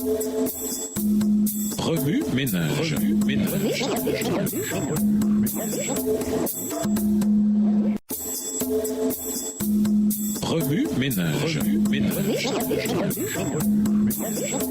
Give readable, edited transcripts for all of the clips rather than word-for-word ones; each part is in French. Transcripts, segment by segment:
Remue ménage. Remue ménage.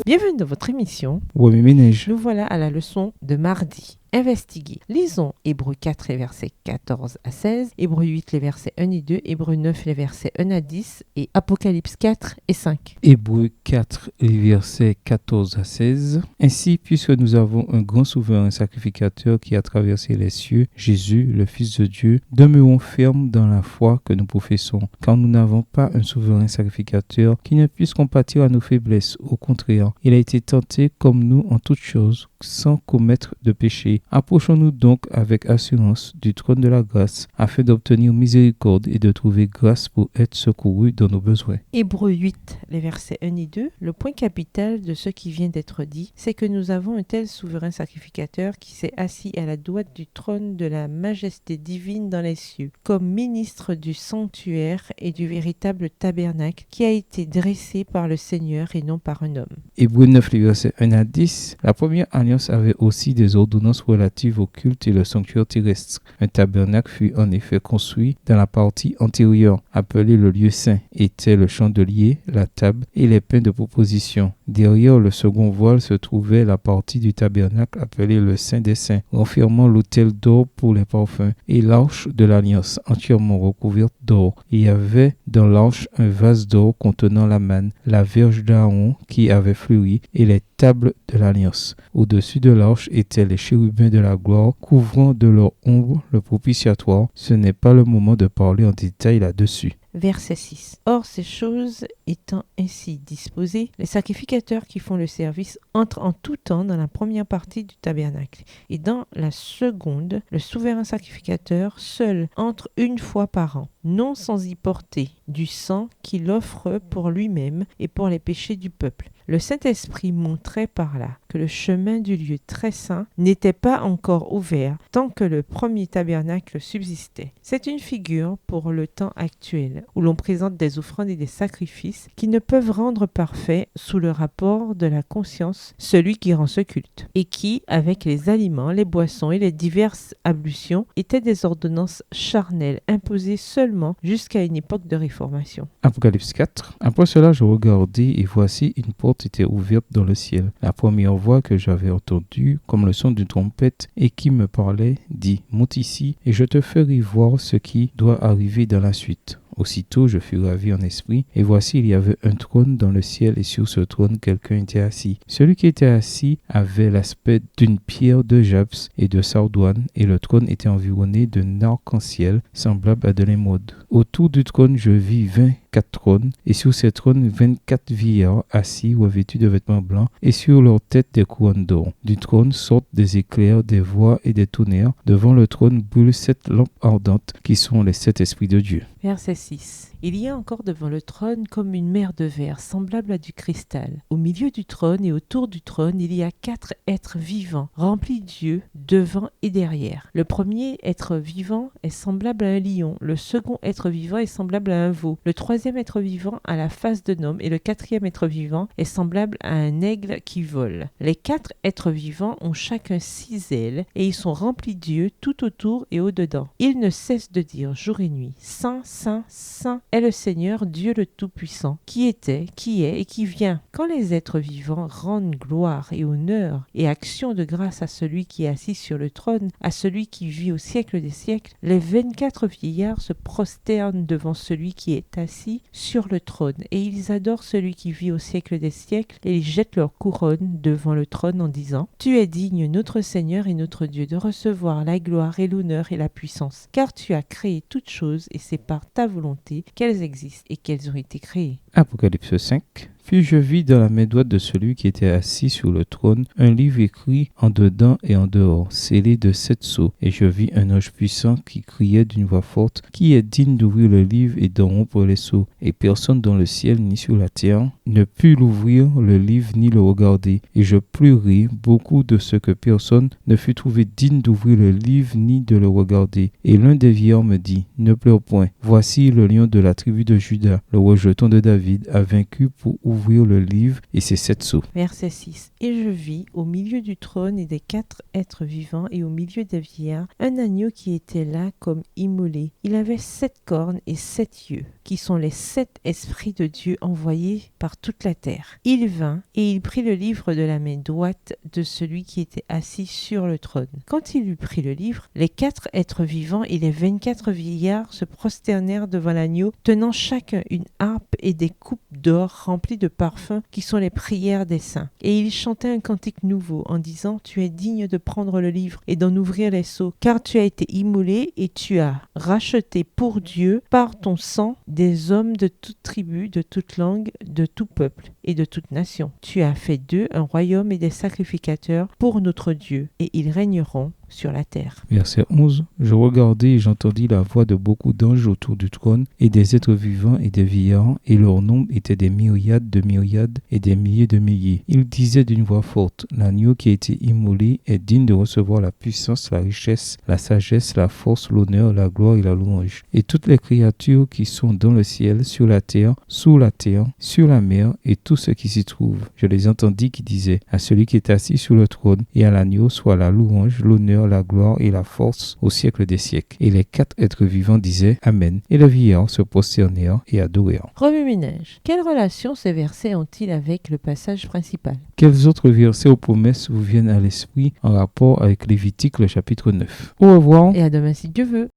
Bienvenue dans votre émission. Remue ménage. Nous voilà à la leçon de mardi. Investiguer. Lisons Hébreux 4, les versets 14 à 16, Hébreux 8, les versets 1 et 2, Hébreux 9, les versets 1 à 10 et Apocalypse 4 et 5. Hébreux 4, les versets 14 à 16. Ainsi, puisque nous avons un grand souverain sacrificateur qui a traversé les cieux, Jésus, le Fils de Dieu, demeurons fermes dans la foi que nous professons, car nous n'avons pas un souverain sacrificateur qui ne puisse compatir à nos faiblesses. Au contraire, il a été tenté comme nous en toutes choses, sans commettre de péché. Approchons-nous donc avec assurance du trône de la grâce, afin d'obtenir miséricorde et de trouver grâce pour être secourus dans nos besoins. Hébreux 8, les versets 1 et 2, le point capital de ce qui vient d'être dit, c'est que nous avons un tel souverain sacrificateur qui s'est assis à la droite du trône de la majesté divine dans les cieux, comme ministre du sanctuaire et du véritable tabernacle qui a été dressé par le Seigneur et non par un homme. Hébreux 9, les versets 1 à 10. La première alliance avait aussi des ordonnances relatives au culte et le sanctuaire terrestre. Un tabernacle fut en effet construit dans la partie antérieure, appelée le lieu saint, était le chandelier, la table et les pains de proposition. Derrière le second voile se trouvait la partie du tabernacle appelée le Saint des Saints, renfermant l'autel d'or pour les parfums et l'arche de l'alliance entièrement recouverte d'or. Il y avait dans l'arche un vase d'or contenant la manne, la verge d'Aaron qui avait fleuri et les tables de l'alliance. Au-dessus de l'arche étaient les chérubins de la gloire, couvrant de leur ombre le propitiatoire. Ce n'est pas le moment de parler en détail là-dessus. Verset 6. Or, ces choses étant ainsi disposées, les sacrificateurs qui font le service entrent en tout temps dans la première partie du tabernacle. Et dans la seconde, le souverain sacrificateur seul entre une fois par an, non sans y porter du sang qu'il offre pour lui-même et pour les péchés du peuple. Le Saint-Esprit montrait par là que le chemin du lieu très saint n'était pas encore ouvert tant que le premier tabernacle subsistait. C'est une figure pour le temps actuel, où l'on présente des offrandes et des sacrifices qui ne peuvent rendre parfait sous le rapport de la conscience celui qui rend ce culte, et qui, avec les aliments, les boissons et les diverses ablutions, étaient des ordonnances charnelles imposées seulement jusqu'à une époque de réformation. Apocalypse 4. Après cela, je regardai et voici une porte était ouverte dans le ciel. La première voix que j'avais entendue, comme le son d'une trompette, et qui me parlait, dit « Monte ici, et je te ferai voir ce qui doit arriver dans la suite. » Aussitôt, je fus ravi en esprit, et voici, il y avait un trône dans le ciel, et sur ce trône, quelqu'un était assis. Celui qui était assis avait l'aspect d'une pierre de jaspis et de sardoine, et le trône était environné d'un arc-en-ciel semblable à de l'émeraude. Autour du trône, je vis 24 trônes, et sur ces trônes, 24 vieillards assis, revêtus de vêtements blancs, et sur leurs têtes des couronnes d'or. Du trône sortent des éclairs, des voix et des tonnerres. Devant le trône brûlent 7 lampes ardentes, qui sont les 7 esprits de Dieu. Verset 6. Il y a encore devant le trône comme une mer de verre semblable à du cristal. Au milieu du trône et autour du trône, il y a 4 êtres vivants, remplis d'yeux, devant et derrière. Le premier être vivant est semblable à un lion, le second être vivant est semblable à un veau, le troisième être vivant a la face d'un homme et le quatrième être vivant est semblable à un aigle qui vole. Les 4 êtres vivants ont chacun 6 ailes et ils sont remplis d'yeux tout autour et au-dedans. Ils ne cessent de dire jour et nuit, Saint, Saint, Saint est le Seigneur Dieu le Tout-Puissant, qui était, qui est et qui vient. Quand les êtres vivants rendent gloire et honneur et action de grâce à celui qui est assis sur le trône, à celui qui vit au siècle des siècles, les 24 vieillards se prosternent devant celui qui est assis sur le trône, et ils adorent celui qui vit au siècle des siècles, et ils jettent leur couronne devant le trône en disant « Tu es digne, notre Seigneur et notre Dieu, de recevoir la gloire et l'honneur et la puissance, car tu as créé toutes choses, et c'est par ta volonté qu'elles existent et qu'elles ont été créées. » Apocalypse 5. Puis je vis dans la main droite de celui qui était assis sur le trône un livre écrit en dedans et en dehors, scellé de 7 sceaux. Et je vis un ange puissant qui criait d'une voix forte, qui est digne d'ouvrir le livre et d'en rompre les sceaux. Et personne dans le ciel ni sur la terre ne put l'ouvrir le livre ni le regarder. Et je pleurai beaucoup de ce que personne ne fut trouvé digne d'ouvrir le livre ni de le regarder. Et l'un des vieillards me dit, ne pleure point. Voici le lion de la tribu de Juda, le rejeton de David, a vaincu pour ouvrir ouvrirent le livre et ses 7 sceaux. Verset 6. Et je vis au milieu du trône et des 4 êtres vivants et au milieu des vieillards un agneau qui était là comme immolé. Il avait 7 cornes et 7 yeux, qui sont les 7 esprits de Dieu envoyés par toute la terre. Il vint et il prit le livre de la main droite de celui qui était assis sur le trône. Quand il eut pris le livre, les 4 êtres vivants et les 24 vieillards se prosternèrent devant l'agneau, tenant chacun une harpe et des coupes d'or remplies de parfums qui sont les prières des saints. Et ils chantaient un cantique nouveau en disant: Tu es digne de prendre le livre et d'en ouvrir les sceaux, car tu as été immolé et tu as racheté pour Dieu par ton sang des hommes de toute tribu, de toute langue, de tout peuple et de toute nation. Tu as fait d'eux un royaume et des sacrificateurs pour notre Dieu, et ils régneront sur la terre. Verset 11. Je regardai et j'entendis la voix de beaucoup d'anges autour du trône et des êtres vivants et des vieillards, et leur nombre était des myriades de myriades et des milliers de milliers. Ils disaient d'une voix forte: L'agneau qui a été immolé est digne de recevoir la puissance, la richesse, la sagesse, la force, l'honneur, la gloire et la louange. Et toutes les créatures qui sont dans le ciel, sur la terre, sous la terre, sur la mer et tout ce qui s'y trouve. Je les entendis qui disaient: À celui qui est assis sur le trône et à l'agneau soit la louange, l'honneur, la gloire et la force au siècle des siècles. Et les 4 êtres vivants disaient Amen. Et les vieillards se prosternèrent et adorèrent. Remue-ménage. Quelle relation ces versets ont-ils avec le passage principal? Quels autres versets aux promesses vous viennent à l'esprit en rapport avec Lévitique, le chapitre 9? Au revoir. Et à demain si Dieu veut.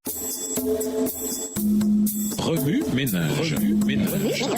Remue ménage. Remue ménage.